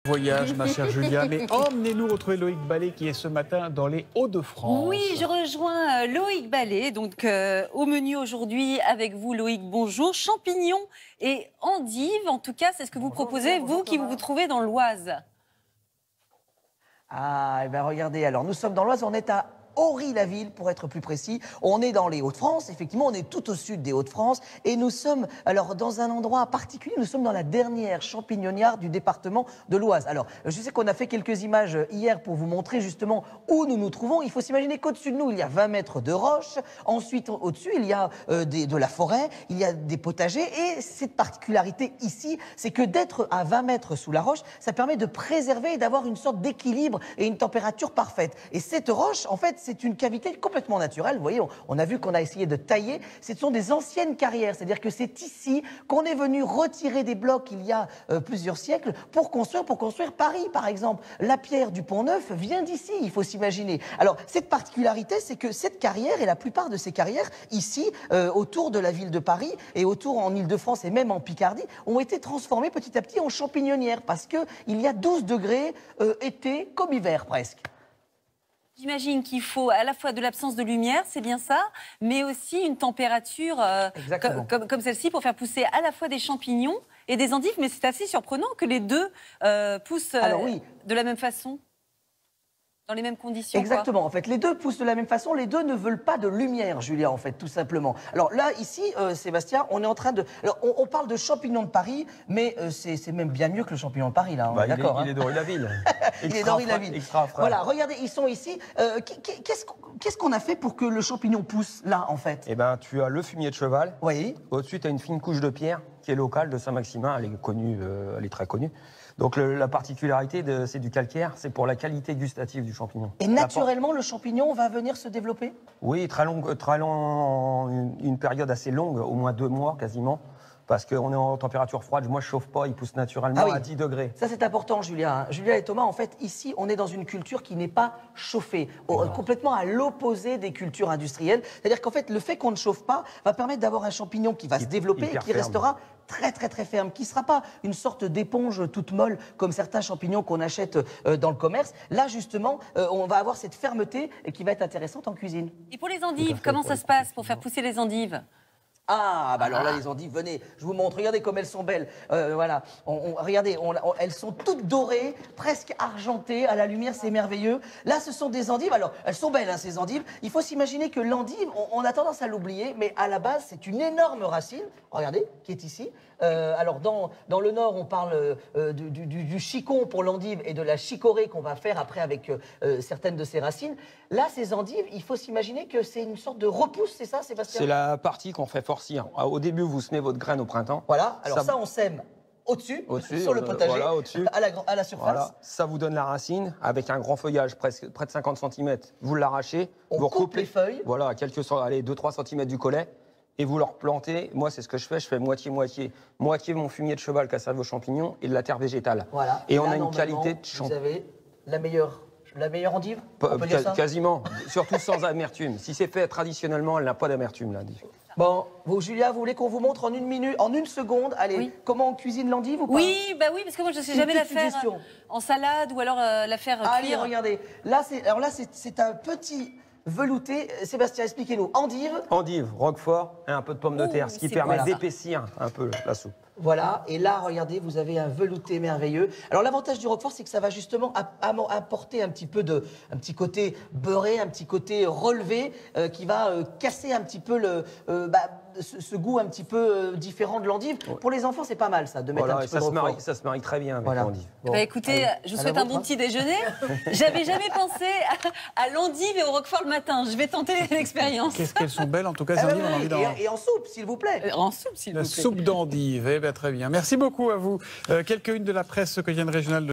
Voyage, ma chère Julia, mais emmenez-nous retrouver Loïc Ballet qui est ce matin dans les Hauts-de-France. Oui, je rejoins Loïc Ballet, donc au menu aujourd'hui avec vous Loïc, bonjour. Champignons et endives, en tout cas c'est ce que vous proposez, vous qui vous trouvez dans l'Oise. Ah, et bien regardez, alors nous sommes dans l'Oise, on est à Ory-la-Ville pour être plus précis. On est dans les Hauts-de-France, effectivement, on est tout au sud des Hauts-de-France et nous sommes alors dans un endroit particulier, nous sommes dans la dernière champignonnière du département de l'Oise. Alors, je sais qu'on a fait quelques images hier pour vous montrer justement où nous nous trouvons. Il faut s'imaginer qu'au-dessus de nous, il y a 20 mètres de roche. Ensuite, au-dessus, il y a de la forêt, il y a des potagers et cette particularité ici, c'est que d'être à 20 mètres sous la roche, ça permet de préserver et d'avoir une sorte d'équilibre et une température parfaite. Et cette roche, en fait, c'est une cavité complètement naturelle. Vous voyez, on a vu qu'on a essayé de tailler. Ce sont des anciennes carrières, c'est-à-dire que c'est ici qu'on est venu retirer des blocs il y a plusieurs siècles pour construire Paris, par exemple. La pierre du Pont-Neuf vient d'ici, il faut s'imaginer. Alors, cette particularité, c'est que cette carrière et la plupart de ces carrières, ici, autour de la ville de Paris et autour en Île-de-France et même en Picardie, ont été transformées petit à petit en champignonnières parce qu'il y a 12 degrés été comme hiver presque. J'imagine qu'il faut à la fois de l'absence de lumière, c'est bien ça, mais aussi une température comme celle-ci pour faire pousser à la fois des champignons et des endives. Mais c'est assez surprenant que les deux poussent de la même façon, dans les mêmes conditions. Exactement, en fait, les deux poussent de la même façon, les deux ne veulent pas de lumière, Julia, en fait, tout simplement. Alors là, ici, Sébastien, on est en train de... Alors, on parle de champignons de Paris, mais c'est même bien mieux que le champignon de Paris, là, d'accord. Il est d'Ory-la-Ville. Il est d'Ory-la-Ville. Extra frais. Voilà, regardez, ils sont ici. Qu'est-ce qu'on a fait pour que le champignon pousse, là, en fait? Eh ben, tu as le fumier de cheval. Oui. Au-dessus, tu as une fine couche de pierre qui est locale de Saint-Maximin. Elle est connue, elle est très connue. Donc la particularité, c'est du calcaire, c'est pour la qualité gustative du champignon. Et naturellement, le champignon va venir se développer? Oui, très long, une période assez longue, au moins 2 mois quasiment, parce qu'on est en température froide. Moi, je chauffe pas, il pousse naturellement à 10 degrés. Ça, c'est important, Julia. Julia et Thomas, en fait, ici, on est dans une culture qui n'est pas chauffée, complètement à l'opposé des cultures industrielles. C'est-à-dire qu'en fait, le fait qu'on ne chauffe pas va permettre d'avoir un champignon qui va se développer et qui restera très ferme, qui ne sera pas une sorte d'éponge toute molle comme certains champignons qu'on achète dans le commerce. Là, justement, on va avoir cette fermeté qui va être intéressante en cuisine. Et pour les endives, comment ça se passe pour faire pousser les endives? Ah, bah alors là, les endives, venez, je vous montre, regardez comme elles sont belles. Voilà, regardez, elles sont toutes dorées, presque argentées, à la lumière, c'est merveilleux. Là, ce sont des endives, alors, elles sont belles, hein, ces endives. Il faut s'imaginer que l'endive, on a tendance à l'oublier, mais à la base, c'est une énorme racine, regardez, qui est ici. Alors, dans le Nord, on parle du chicon pour l'endive et de la chicorée qu'on va faire après avec certaines de ses racines. Là, ces endives, il faut s'imaginer que c'est une sorte de repousse, c'est ça, Sébastien? C'est la partie qu'on fait forcir. Au début, vous semez votre graine au printemps. Voilà, alors ça on sème au-dessus, sur le potager, voilà, à la surface. Voilà. Ça vous donne la racine avec un grand feuillage, près de 50 cm. Vous l'arrachez, vous coupe les feuilles. Voilà, allez, 2-3 cm du collet. Et vous le replantez. Moi, c'est ce que je fais moitié-moitié. Moitié mon fumier de cheval qui a servi aux champignons et de la terre végétale. Voilà. Et on a une qualité de champignon. Vous avez la meilleure endive, on peut dire ça ? Quasiment, surtout sans amertume. Si c'est fait traditionnellement, elle n'a pas d'amertume, l'endive. Bon, vous, Julia, vous voulez qu'on vous montre en une seconde, allez, comment on cuisine l'endive ou pas? Oui, bah oui, parce que moi je ne sais jamais la faire en salade ou alors la faire cuire. Allez, regardez, là c'est un petit velouté. Sébastien, expliquez-nous. Endive, roquefort et un peu de pomme de terre, ce qui permet d'épaissir un peu la soupe. Voilà, et là, regardez, vous avez un velouté merveilleux. Alors, l'avantage du roquefort, c'est que ça va justement apporter un petit côté beurré, un petit côté relevé, qui va casser un petit peu ce goût un petit peu différent de l'endive. Pour les enfants, c'est pas mal, ça, de mettre un petit peu de roquefort. Ça se marie très bien avec l'endive. Bon, écoutez, je vous souhaite un bon petit déjeuner. J'avais jamais pensé à l'endive et au roquefort le matin. Je vais tenter l'expérience. Qu'est-ce qu'elles sont belles, en tout cas, ces endives, on a envie d'en... Et en soupe, s'il vous plaît. En soupe, s'il vous plaît. La soupe d'endive, eh bien, très bien. Merci beaucoup à vous. Quelques-unes de la presse quotidienne régionale de